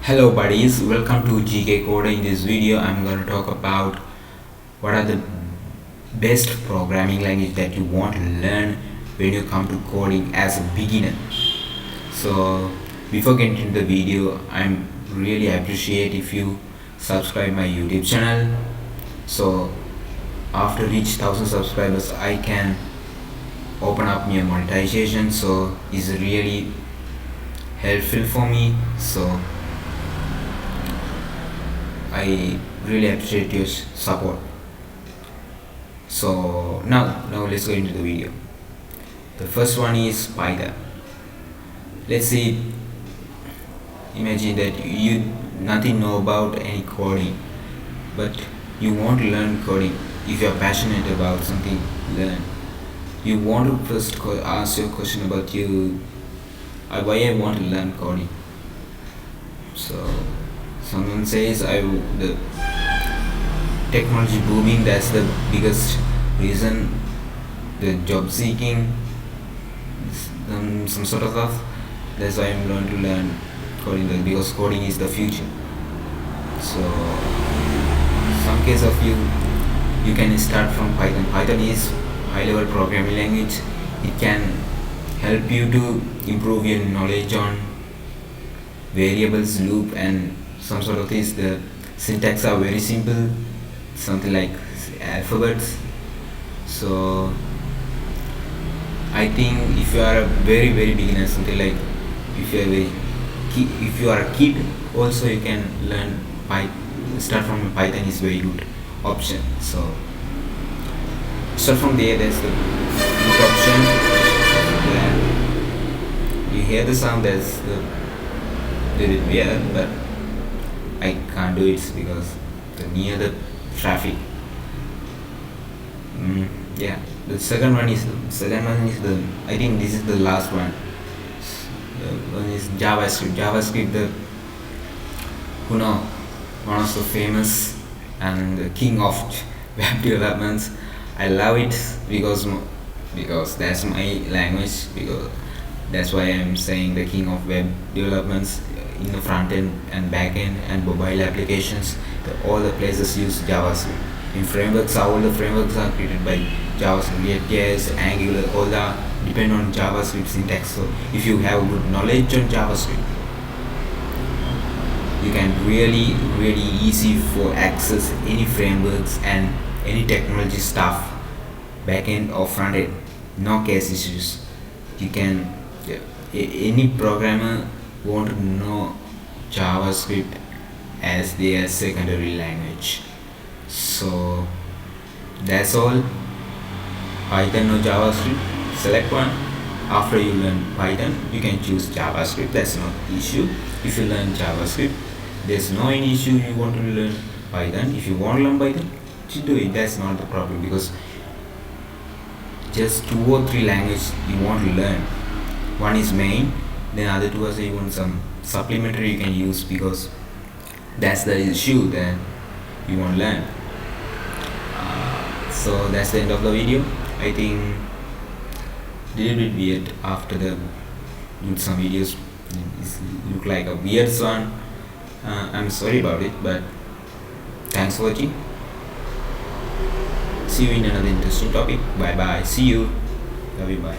Hello buddies, welcome to GK Code. In this video I'm going to talk about what are the best programming language that you want to learn when you come to coding as a beginner. So before getting into the video, I'm really appreciate if you subscribe my YouTube channel. So after reach 1000 subscribers I can open up my monetization, so it's really helpful for me. So I really appreciate your support. So now let's go into the video. The first one is Python. Let's say, imagine that you nothing know about any coding, but you want to learn coding. If you are passionate about something, learn. You want to first ask your question about why I want to learn coding. So someone says the technology booming, that's the biggest reason, the job seeking, some sort of stuff. That's why I'm going to learn coding, because coding is the future. So some case of you can start from Python. Python is high level programming language. It can help you to improve your knowledge on variables, loop, and some sort of things. The syntax are very simple, something like alphabets. So I think if you are a very beginner, something like if you are a kid also, you can learn start from Python is very good option. So start from there. That's the good option. Then you hear the sound, that's the little weird, but I can't do it because near the traffic. Yeah, the second one is I think this is the last one. The one is JavaScript, the one of the famous and the king of web developments. I love it because that's my language, because that's why I'm saying the king of web developments. In the front end and back end and mobile applications, all the places use JavaScript. In frameworks, all the frameworks are created by JavaScript, JS, Angular, all that depend on JavaScript syntax. So if you have good knowledge on JavaScript, you can really easy for access any frameworks and any technology stuff, back end or front end. No case issues. You can any programmer want to know JavaScript as their secondary language. So that's all. Python or JavaScript, select one. After you learn Python, you can choose JavaScript. That's not issue. If you learn JavaScript, there's no any issue. You want to learn Python, if you want to learn Python, you do it. That's not the problem, because just 2 or 3 languages you want to learn. One is main, then other two are you want some supplementary you can use, because that's the issue that you want to learn. So that's the end of the video. I think little bit weird after the some videos look like a weird one. I'm sorry about it, but thanks for watching. See you in another interesting topic. Bye bye. See you. Love you. Bye.